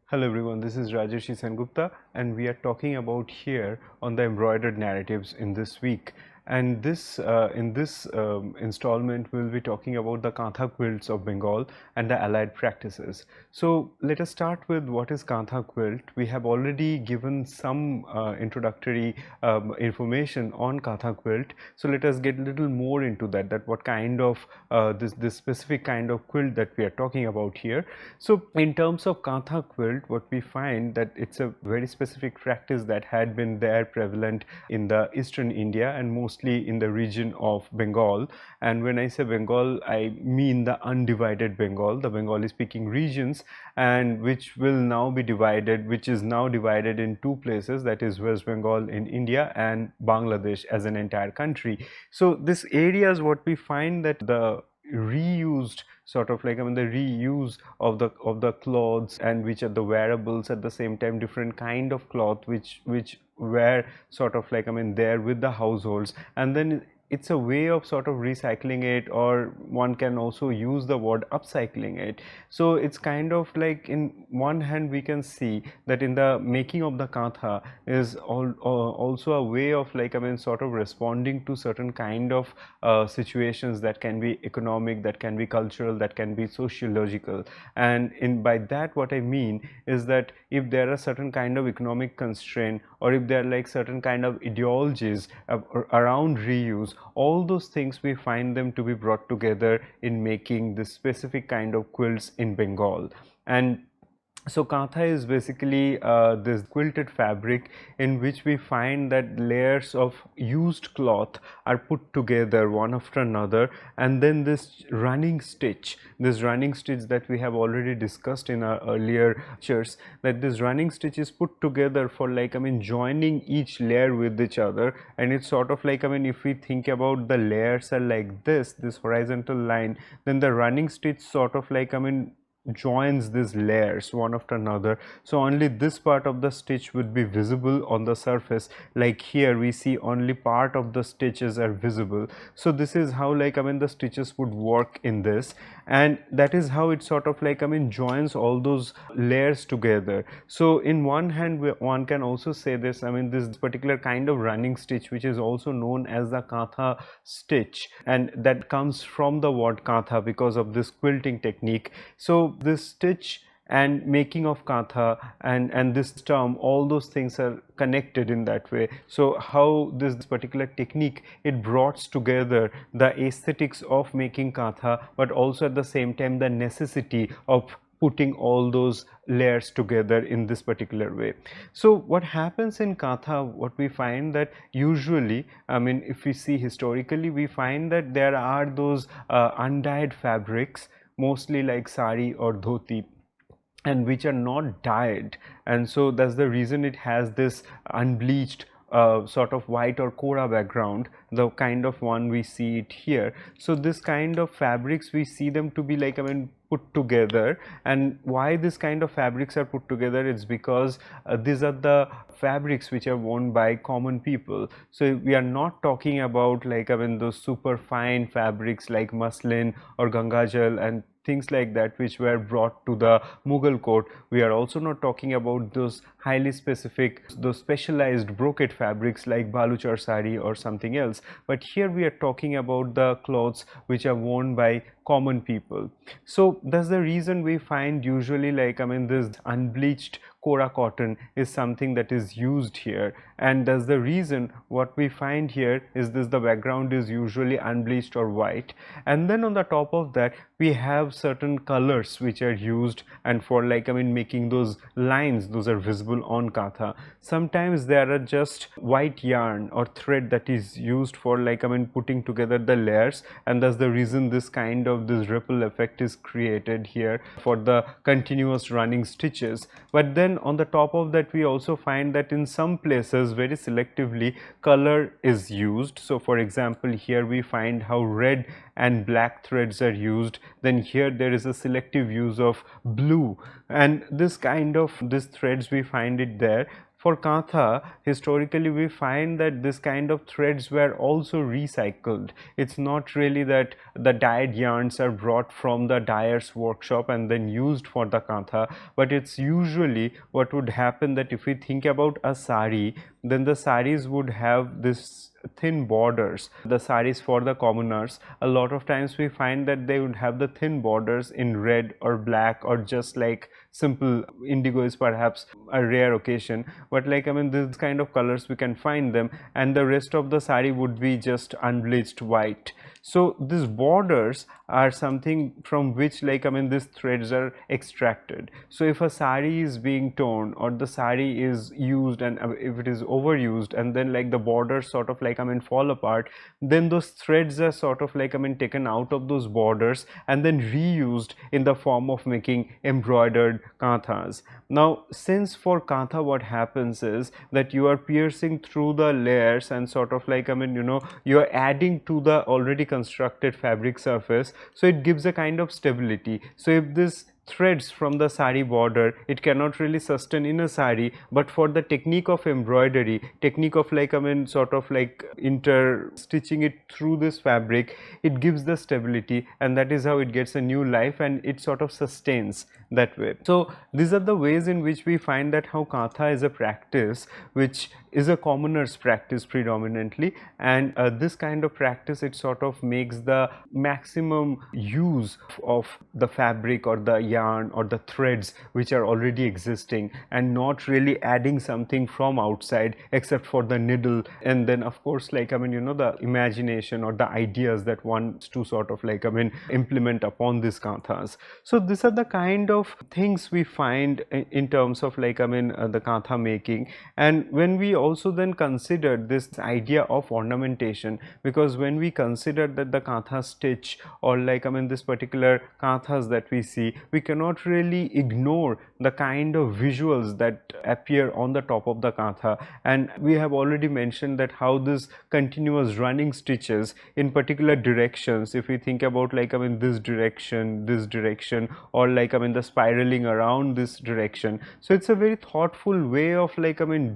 Hello everyone, this is Rajesh Sengupta and we are talking about here on the embroidered narratives in this week. And in this installment, we'll be talking about the Kantha quilts of Bengal and the allied practices. So let us start with what is Kantha quilt. We have already given some introductory information on Kantha quilt. So let us get a little more into that what kind of this specific kind of quilt that we are talking about here. So in terms of Kantha quilt, what we find that it's a very specific practice that had been there prevalent in the eastern India and mostly in the region of Bengal. And when I say Bengal, I mean the undivided Bengal, the Bengali speaking regions, and which is now divided in two places, that is West Bengal in India and Bangladesh as an entire country. So this area is what we find that the reused the reuse of the clothes, and which are the wearables at the same time, different kind of cloth which were there with the households, and then it's a way of sort of recycling it, or one can also use the word upcycling it. So it's kind of like, in one hand we can see that in the making of the kantha is also a way of sort of responding to certain kind of situations that can be economic, that can be cultural, that can be sociological. And in by that what I mean is that if there are certain kind of economic constraint, or if there are like certain kind of ideologies around reuse, all those things we find them to be brought together in making this specific kind of quilts in Bengal. And so kantha is basically this quilted fabric in which we find that layers of used cloth are put together one after another, and then this running stitch that we have already discussed in our earlier lectures, that this running stitch is put together for joining each layer with each other. And it's sort of if we think about the layers are like this horizontal line, then the running stitch sort of joins these layers one after another. So only this part of the stitch would be visible on the surface. Like here we see only part of the stitches are visible. So this is how the stitches would work in this, and that is how it sort of joins all those layers together. So in one hand one can also say this, this particular kind of running stitch, which is also known as the kantha stitch, and that comes from the word kantha because of this quilting technique. So this stitch and making of kantha and this term, all those things are connected in that way. So how this particular technique, it brought together the aesthetics of making kantha, but also at the same time the necessity of putting all those layers together in this particular way. So what happens in kantha, what we find that usually, if we see historically, we find that there are those undyed fabrics, mostly like sari or dhoti, and which are not dyed, and so that's the reason it has this unbleached sort of white or kora background, the kind of one we see it here. So this kind of fabrics, we see them to be put together. And why this kind of fabrics are put together, it's because these are the fabrics which are worn by common people. So we are not talking about those super fine fabrics like muslin or gangajal and things like that which were brought to the Mughal court. We are also not talking about those highly specific, those specialized brocade fabrics like baluchar sari or something else, but here we are talking about the clothes which are worn by common people. So that's the reason we find usually this unbleached kora cotton is something that is used here, and that's the reason what we find here is this, the background is usually unbleached or white, and then on the top of that we have certain colors which are used, and for making those lines, those are visible on kantha. Sometimes there are just white yarn or thread that is used for putting together the layers, and that's the reason this kind of this ripple effect is created here for the continuous running stitches. But then on the top of that we also find that in some places very selectively color is used. So for example, here we find how red and black threads are used, then here there is a selective use of blue, and this kind of these threads we find it there for kantha, historically we find that this kind of threads were also recycled. It's not really that the dyed yarns are brought from the dyer's workshop and then used for the kantha, but it's usually what would happen that if we think about a sari, then the saris would have this thin borders. The saris for the commoners, a lot of times we find that they would have the thin borders in red or black, or just like simple indigo is perhaps a rare occasion, but like this kind of colors we can find them, and the rest of the sari would be just unbleached white. So these borders are something from which these threads are extracted. So if a sari is being torn, or the sari is used, and if it is overused, and then the borders sort of fall apart, then those threads are sort of taken out of those borders and then reused in the form of making embroidered kanthas. Now since for kantha what happens is that you are piercing through the layers and sort of you are adding to the already constructed fabric surface, so it gives a kind of stability. So if this threads from the sari border, it cannot really sustain in a sari, but for the technique of embroidery, technique of sort of inter stitching it through this fabric, it gives the stability, and that is how it gets a new life and it sort of sustains that way. So these are the ways in which we find that how kantha is a practice which is a commoner's practice predominantly, and this kind of practice, it sort of makes the maximum use of the fabric or the yarn or the threads which are already existing, and not really adding something from outside except for the needle, and then of course the imagination or the ideas that wants to sort of implement upon these kanthas. So these are the kind of things we find in terms of the kantha making. And when we also then consider this idea of ornamentation, because when we consider that the kantha stitch, or this particular kanthas that we see, we cannot really ignore the kind of visuals that appear on the top of the kantha. And we have already mentioned that how this continuous running stitches in particular directions, if we think about this direction, or the spiraling around this direction, so it's a very thoughtful way of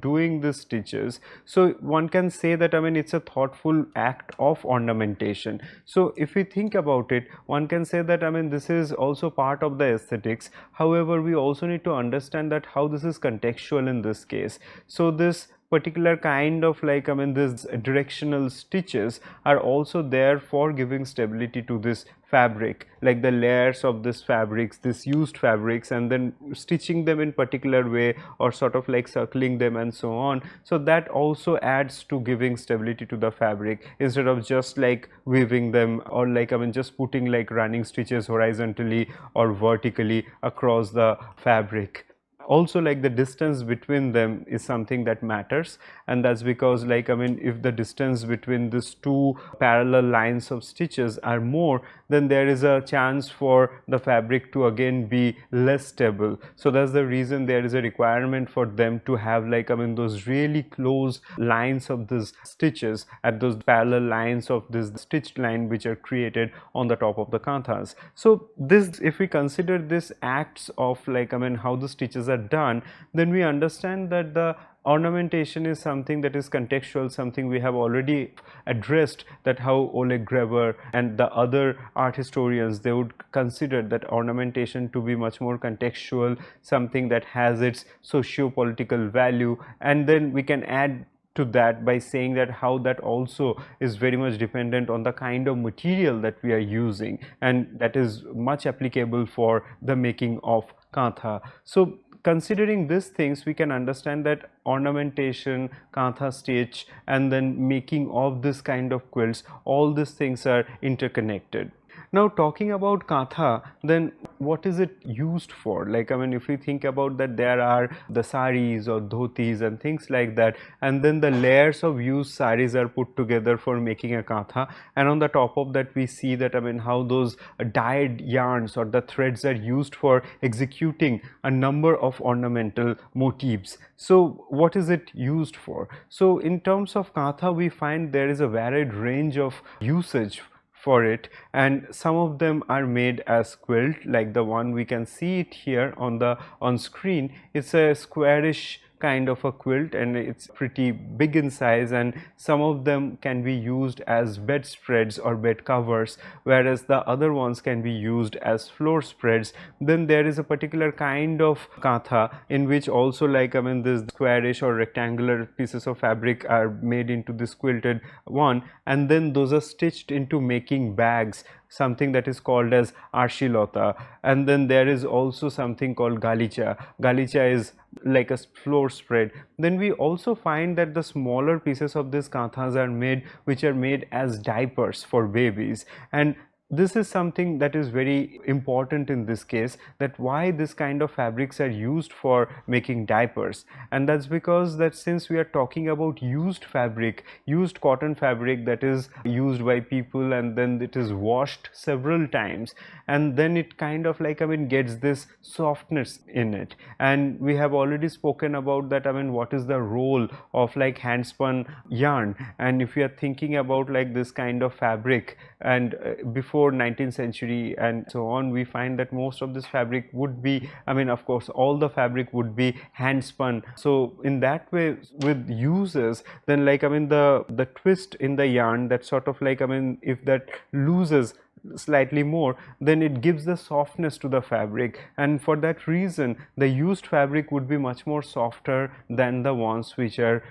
doing these stitches. So one can say that it's a thoughtful act of ornamentation. So if we think about it, one can say that this is also part of the aesthetics. However, we also need to understand that how this is contextual in this case. So this particular kind of these directional stitches are also there for giving stability to this fabric, like the layers of this fabrics, this used fabrics, and then stitching them in particular way, or sort of circling them and so on. So that also adds to giving stability to the fabric, instead of just weaving them, or just putting running stitches horizontally or vertically across the fabric. Also the distance between them is something that matters, and that's because if the distance between these two parallel lines of stitches are more, then there is a chance for the fabric to again be less stable. So that's the reason there is a requirement for them to have those really close lines of these stitches at those parallel lines of this stitched line which are created on the top of the kanthas. So this, if we consider this acts of how the stitches are done, then we understand that the ornamentation is something that is contextual, something we have already addressed, that how Oleg Greber and the other art historians, they would consider that ornamentation to be much more contextual, something that has its socio-political value. And then we can add to that by saying that how that also is very much dependent on the kind of material that we are using, and that is much applicable for the making of kantha. So considering these things, we can understand that ornamentation, kantha stitch, and then making of this kind of quilts, all these things are interconnected. Now talking about kantha, then what is it used for? If we think about that, there are the saris or dhotis and things like that, and then the layers of used saris are put together for making a kantha, and on the top of that we see that how those dyed yarns or the threads are used for executing a number of ornamental motifs. So what is it used for? So in terms of kantha, we find there is a varied range of usage for it, and some of them are made as quilt, like the one we can see it here on screen. It's a squarish kind of a quilt, and it's pretty big in size, and some of them can be used as bedspreads or bed covers, whereas the other ones can be used as floor spreads. Then there is a particular kind of kantha in which also, like, I mean, this squarish or rectangular pieces of fabric are made into this quilted one, and then those are stitched into making bags, something that is called as arshilota. And then there is also something called galicha. Galicha is like a floor spread. Then we also find that the smaller pieces of these kanthas are made, which are made as diapers for babies. And this is something that is very important in this case, that why this kind of fabrics are used for making diapers. And that's because that since we are talking about used fabric, used cotton fabric that is used by people, and then it is washed several times, and then it kind of, like, I mean, gets this softness in it. And we have already spoken about that, I mean, what is the role of like hand spun yarn. And if you are thinking about like this kind of fabric, and before 19th century and so on, we find that most of this fabric would be, I mean, of course all the fabric would be hand spun. So in that way, with uses, then, like, I mean, the twist in the yarn, that sort of, like, I mean, if that loses slightly more, then it gives the softness to the fabric, and for that reason the used fabric would be much more softer than the ones which are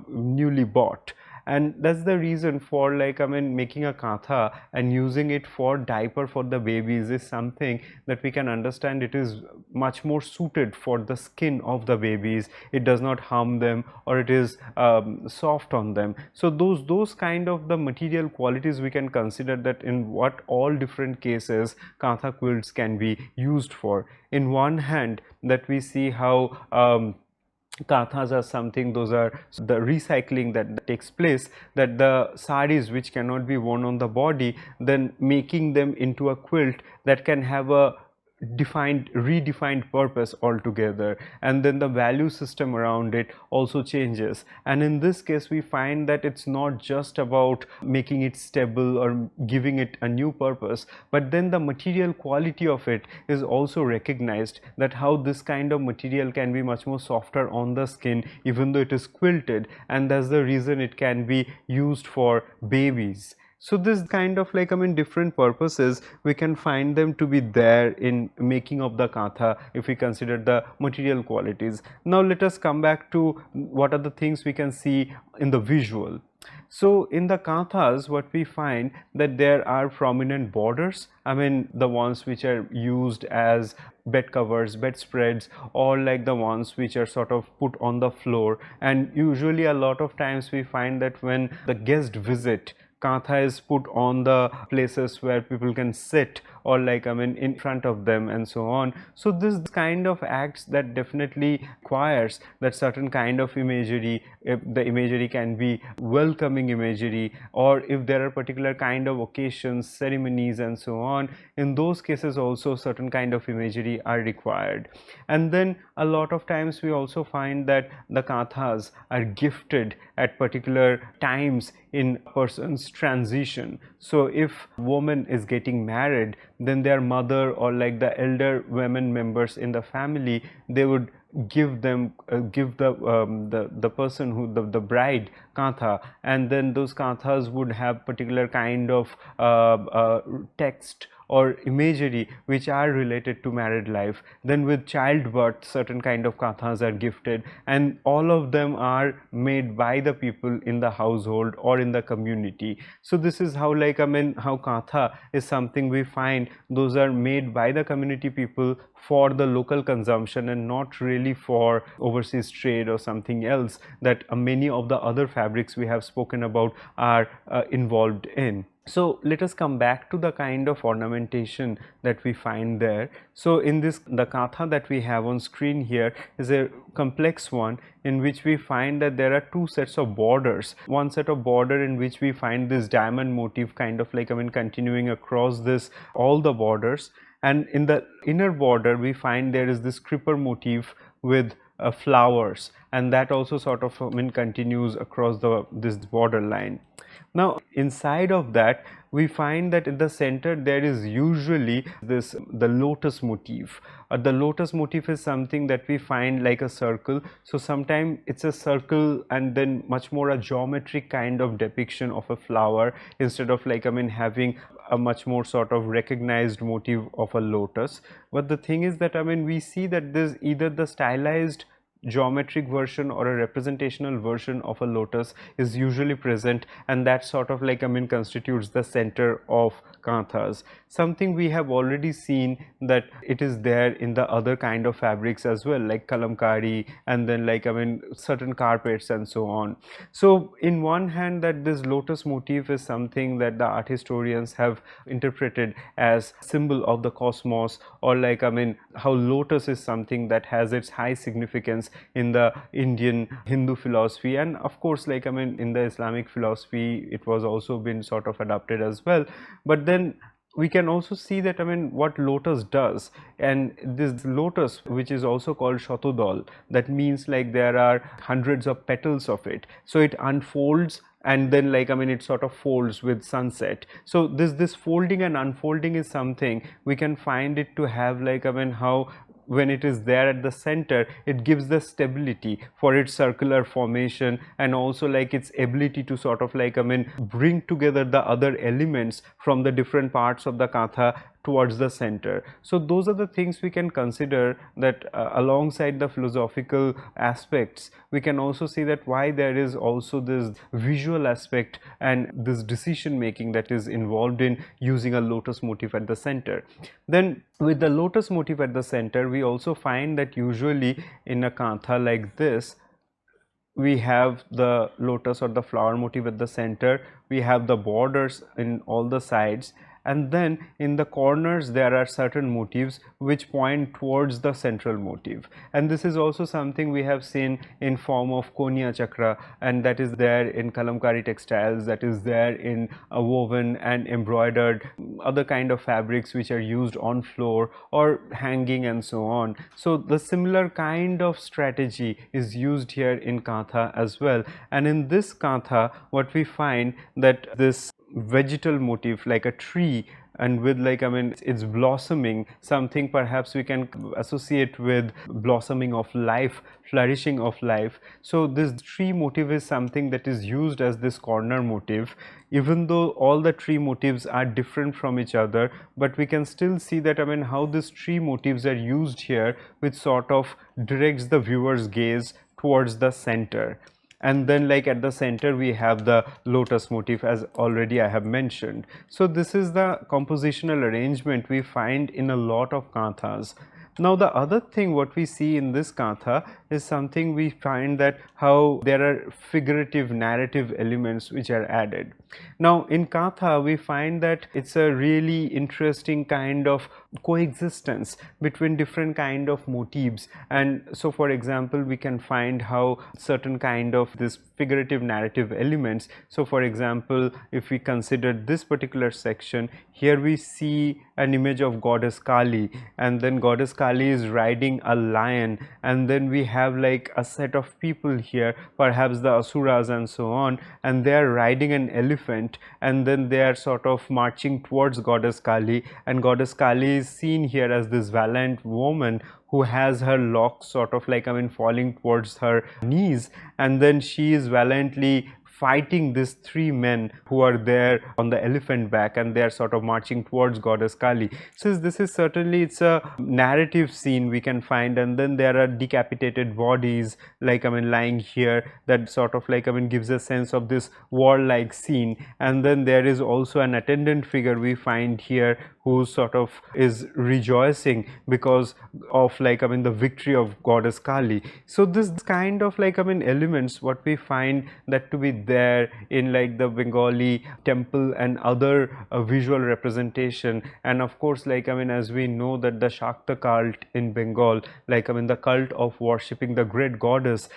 newly bought. And that's the reason for, like, I mean, making a kantha and using it for diaper for the babies is something that we can understand it is much more suited for the skin of the babies. It does not harm them, or it is soft on them. So those kind of the material qualities we can consider that in what all different cases kantha quilts can be used for. In one hand, that we see how kanthas are something, those are the recycling that takes place, that the saris which cannot be worn on the body, then making them into a quilt that can have a redefined purpose altogether, and then the value system around it also changes. And in this case, we find that it's not just about making it stable or giving it a new purpose, but then the material quality of it is also recognized, that how this kind of material can be much more softer on the skin even though it is quilted, and that's the reason it can be used for babies. So this kind of, like, I mean, different purposes, we can find them to be there in making of the kantha if we consider the material qualities. Now let us come back to what are the things we can see in the visual. So in the kanthas, what we find that there are prominent borders, I mean, the ones which are used as bed covers, bedspreads, or like the ones which are sort of put on the floor. And usually a lot of times we find that when the guest visit, kantha is put on the places where people can sit, or, like, I mean, in front of them and so on. So this kind of acts that definitely requires that certain kind of imagery. If the imagery can be welcoming imagery, or if there are particular kind of occasions, ceremonies and so on, in those cases also certain kind of imagery are required. And then a lot of times we also find that the kanthas are gifted at particular times in a person's transition. So if woman is getting married, then their mother or like the elder women members in the family, they would give them give the person who the bride kantha, and then those kanthas would have particular kind of text or imagery which are related to married life. Then with childbirth, certain kind of kanthas are gifted, and all of them are made by the people in the household or in the community. So this is how, like, I mean, how kantha is something we find those are made by the community people for the local consumption, and not really for overseas trade or something else that many of the other fabrics we have spoken about are involved in. So let us come back to the kind of ornamentation that we find there. So in this, the kantha that we have on screen here is a complex one in which we find that there are two sets of borders. One set of border in which we find this diamond motif kind of, like, I mean, continuing across this all the borders, and in the inner border we find there is this creeper motif with flowers, and that also sort of, I mean, continues across this border line. Now inside of that we find that in the center there is usually this the lotus motif. The lotus motif is something that we find like a circle, so sometimes it's a circle and then much more a geometric kind of depiction of a flower, instead of like having a much more sort of recognized motif of a lotus. But the thing is that we see that there's either the stylized geometric version or a representational version of a lotus is usually present, and that sort of like constitutes the center of kanthas. Something we have already seen that it is there in the other kind of fabrics as well, like kalamkari, and then like certain carpets and so on. So in one hand, that this lotus motif is something that the art historians have interpreted as symbol of the cosmos, or like how lotus is something that has its high significance in the Indian Hindu philosophy, and of course like in the Islamic philosophy it was also been sort of adopted as well. But then we can also see that what lotus does, and this lotus, which is also called shatodal, that means like there are hundreds of petals of it, so it unfolds and then like it sort of folds with sunset. So this folding and unfolding is something we can find it to have like how when it is there at the center, it gives the stability for its circular formation, and also like its ability to sort of like bring together the other elements from the different parts of the kantha towards the center. So those are the things we can consider, that alongside the philosophical aspects, we can also see that why there is also this visual aspect and this decision making that is involved in using a lotus motif at the center. Then with the lotus motif at the center, we also find that usually in a kantha like this, we have the lotus or the flower motif at the center, we have the borders in all the sides, and then in the corners there are certain motifs which point towards the central motif. And this is also something we have seen in form of konya chakra, and that is there in kalamkari textiles, that is there in woven and embroidered other kind of fabrics which are used on floor or hanging and so on. So the similar kind of strategy is used here in kantha as well. And in this kantha, what we find that this vegetal motif like a tree, and with like it's blossoming, something perhaps we can associate with blossoming of life, flourishing of life. So this tree motif is something that is used as this corner motif, even though all the tree motifs are different from each other, but we can still see that how these tree motifs are used here, which sort of directs the viewer's gaze towards the center. And then like at the center we have the lotus motif, as already I have mentioned. So this is the compositional arrangement we find in a lot of kanthas. Now the other thing what we see in this kantha is something we find that how there are figurative narrative elements which are added. Now in kantha we find that it's a really interesting kind of coexistence between different kind of motifs. And so for example, we can find how certain kind of this figurative narrative elements, so for example, if we consider this particular section, here we see an image of goddess Kali, and then goddess Kali is riding a lion, and then we have like a set of people here, perhaps the asuras and so on, and they are riding an elephant, and then they are sort of marching towards goddess Kali, and goddess Kali is seen here as this valiant woman who has her locks sort of like falling towards her knees, and then she is valiantly fighting these three men who are there on the elephant back, and they are sort of marching towards goddess Kali. So this is certainly, it's a narrative scene we can find. And then there are decapitated bodies like lying here, that sort of like gives a sense of this warlike scene. And then there is also an attendant figure we find here who sort of is rejoicing because of like the victory of goddess Kali. So this kind of like elements what we find that to be there in like the Bengali temple and other visual representation. And of course, like as we know that the Shakta cult in Bengal, like the cult of worshipping the great goddess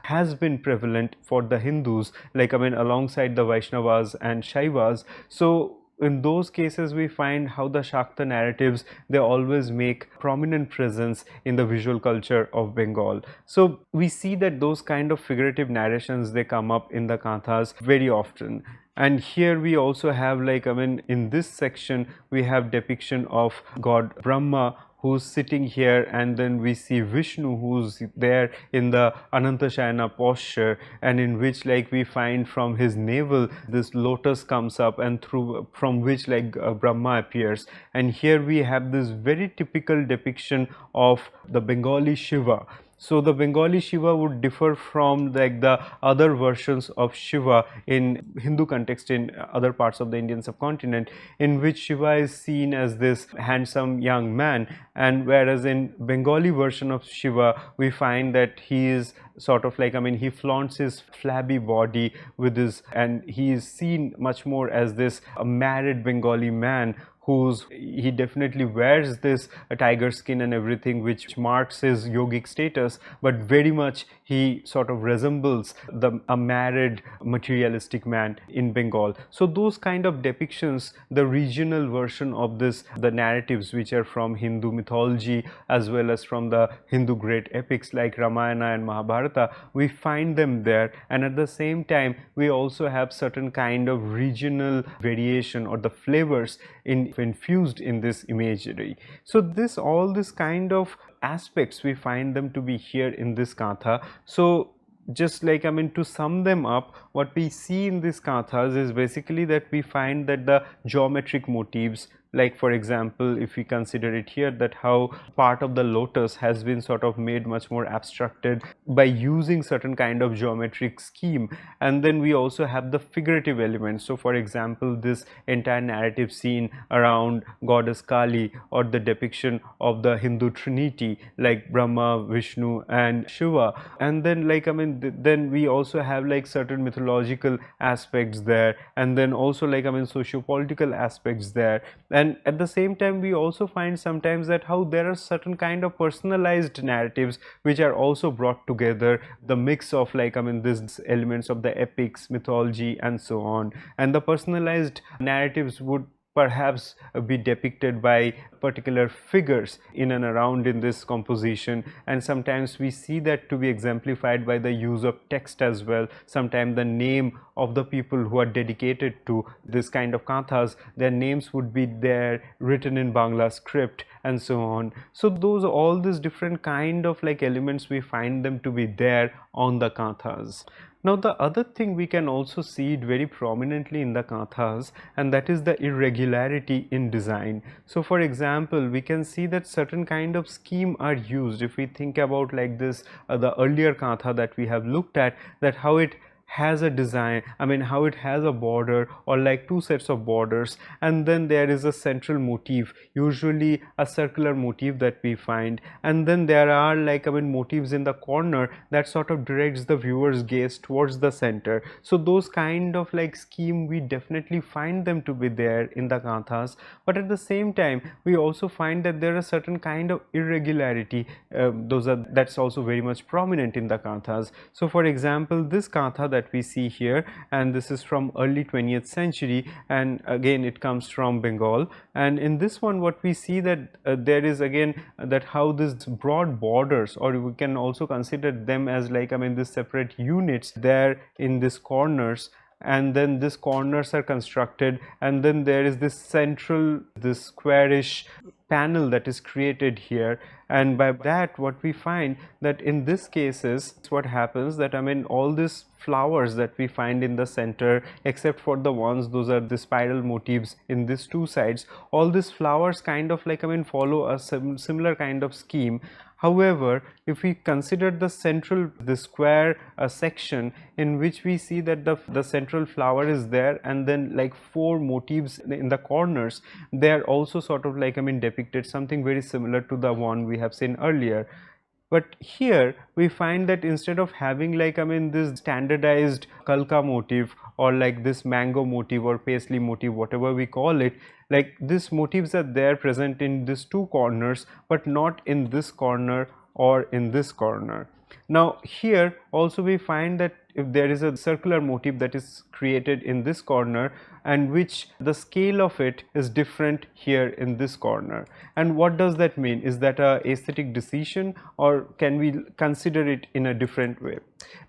has been prevalent for the Hindus, like alongside the Vaishnavas and Shaivas. So in those cases we find how the Shakta narratives, they always make prominent presence in the visual culture of Bengal. So we see that those kind of figurative narrations, they come up in the Kanthas very often. And here we also have, like, I mean, in this section we have depiction of god Brahma who's sitting here, and then we see Vishnu who's there in the Anantashayana posture, and in which, like, we find from his navel this lotus comes up, and through from which, like, Brahma appears. And here we have this very typical depiction of the Bengali Shiva. So the Bengali Shiva would differ from, like, the other versions of Shiva in Hindu context in other parts of the Indian subcontinent, in which Shiva is seen as this handsome young man, and whereas in Bengali version of Shiva we find that he is sort of, like, I mean, he flaunts his flabby body with his, and he is seen much more as this married Bengali man he definitely wears this tiger skin and everything, which marks his yogic status, but very much he sort of resembles a married materialistic man in Bengal. So those kind of depictions, the regional version of this, the narratives which are from Hindu mythology as well as from the Hindu great epics like Ramayana and Mahabharata, we find them there. And at the same time we also have certain kind of regional variation, or the flavors infused in this imagery. So all this kind of aspects, we find them to be here in this Kantha. So just, like, I mean, to sum them up, what we see in these Kanthas is basically that we find that the geometric motifs, like for example if we consider it here, that how part of the lotus has been sort of made much more abstracted by using certain kind of geometric scheme. And then we also have the figurative elements. So for example, this entire narrative scene around goddess Kali, or the depiction of the Hindu trinity like Brahma, Vishnu and Shiva. And then, like, I mean, then we also have, like, certain mythological aspects there, and then also, like, I mean, socio-political aspects there. And at the same time we also find sometimes that how there are certain kind of personalized narratives which are also brought together, the mix of, like, I mean, these elements of the epics, mythology and so on. And the personalized narratives would perhaps be depicted by particular figures in and around in this composition, and sometimes we see that to be exemplified by the use of text as well. Sometimes the name of the people who are dedicated to this kind of kanthas, their names would be there written in Bangla script and so on. So those, all these different kind of, like, elements, we find them to be there on the kanthas. Now the other thing we can also see it very prominently in the Kanthas, and that is the irregularity in design. So for example, we can see that certain kind of scheme are used. If we think about, like, this the earlier Kantha that we have looked at, that how it has a design, I mean, how it has a border, or like two sets of borders, and then there is a central motif, usually a circular motif that we find, and then there are, like, I mean, motifs in the corner that sort of directs the viewer's gaze towards the center. So those kind of, like, scheme, we definitely find them to be there in the Kanthas, but at the same time we also find that there are certain kind of irregularity, that's also very much prominent in the Kanthas. So for example, this Kantha that we see here, and this is from early 20th century, and again it comes from Bengal, and in this one what we see that there is again that how this broad borders, or we can also consider them as, like, I mean, this separate units there in these corners, and then these corners are constructed, and then there is this central, this squarish panel that is created here, and by that what we find that in this cases what happens, that, I mean, all these flowers that we find in the center, except for the ones, those are the spiral motifs in these two sides, all these flowers kind of, like, I mean, follow a similar kind of scheme. However, if we consider the central, the square section, in which we see that the central flower is there, and then, like, four motifs in the corners, they are also sort of, like, I mean, depicted something very similar to the one we have seen earlier. But here we find that instead of having, like, I mean, this standardized kalka motif, or like this mango motif or paisley motif, whatever we call it, like, these motifs are there present in these two corners, but not in this corner or in this corner. Now here also we find that if there is a circular motif that is created in this corner, and which the scale of it is different here in this corner. And what does that mean? Is that a aesthetic decision, or can we consider it in a different way?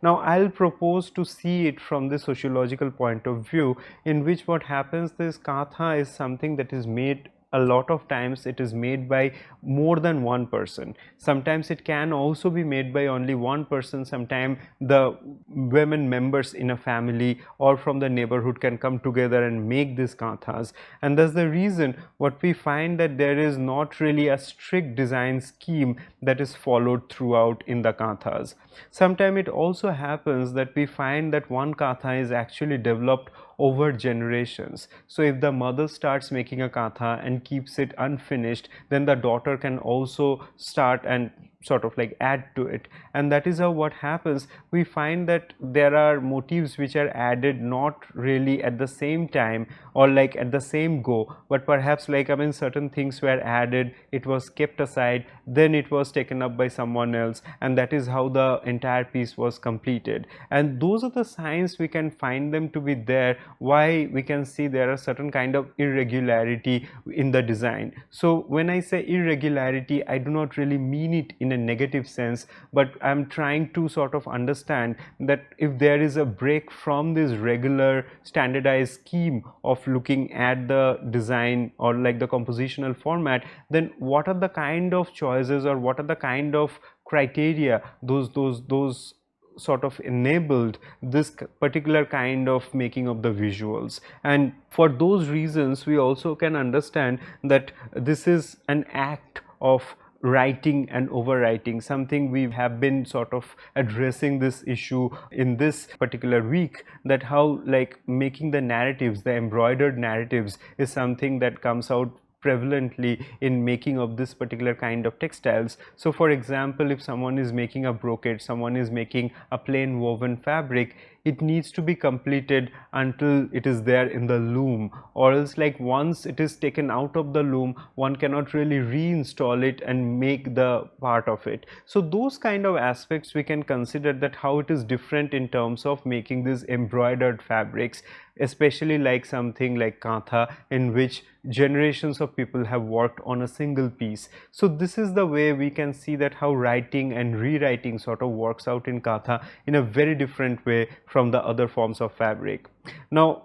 Now I'll propose to see it from the sociological point of view, in which what happens is Katha is something that is made, a lot of times it is made by more than one person. Sometimes it can also be made by only one person. Sometimes the women members in a family or from the neighborhood can come together and make these kathas, and that's the reason what we find, that there is not really a strict design scheme that is followed throughout in the kathas. Sometimes it also happens that we find that one katha is actually developed over generations. So if the mother starts making a katha and keeps it unfinished, then the daughter can also start and sort of like add to it, and that is how what happens. We find that there are motifs which are added not really at the same time or like at the same go, but perhaps like, I mean, certain things were added, it was kept aside, then it was taken up by someone else, and that is how the entire piece was completed. And those are the signs we can find them to be there, why we can see there are certain kind of irregularity in the design. So when I say irregularity, I do not really mean it in a negative sense, but I'm trying to sort of understand that if there is a break from this regular standardized scheme of looking at the design or like the compositional format, then what are the kind of choices or what are the kind of criteria those sort of enabled this particular kind of making of the visuals. And for those reasons we also can understand that this is an act of writing and overwriting, something we have been sort of addressing this issue in this particular week, that how like making the narratives, the embroidered narratives, is something that comes out prevalently in making of this particular kind of textiles. So for example, if someone is making a brocade, someone is making a plain woven fabric, it needs to be completed until it is there in the loom, or else like once it is taken out of the loom, one cannot really reinstall it and make the part of it. So those kind of aspects we can consider, that how it is different in terms of making these embroidered fabrics, especially like something like Katha, in which generations of people have worked on a single piece. So this is the way we can see that how writing and rewriting sort of works out in Katha in a very different way from the other forms of fabric. Now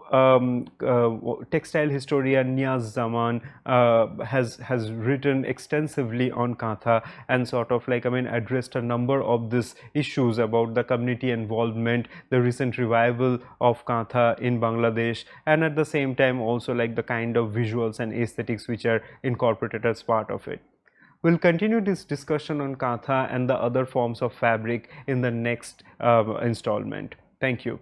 textile historian Niaz Zaman has written extensively on Katha and sort of like, I mean, addressed a number of these issues about the community involvement, the recent revival of Katha in Bangladesh, and at the same time also like the kind of visuals and aesthetics which are incorporated as part of it. We'll continue this discussion on Katha and the other forms of fabric in the next installment. Thank you.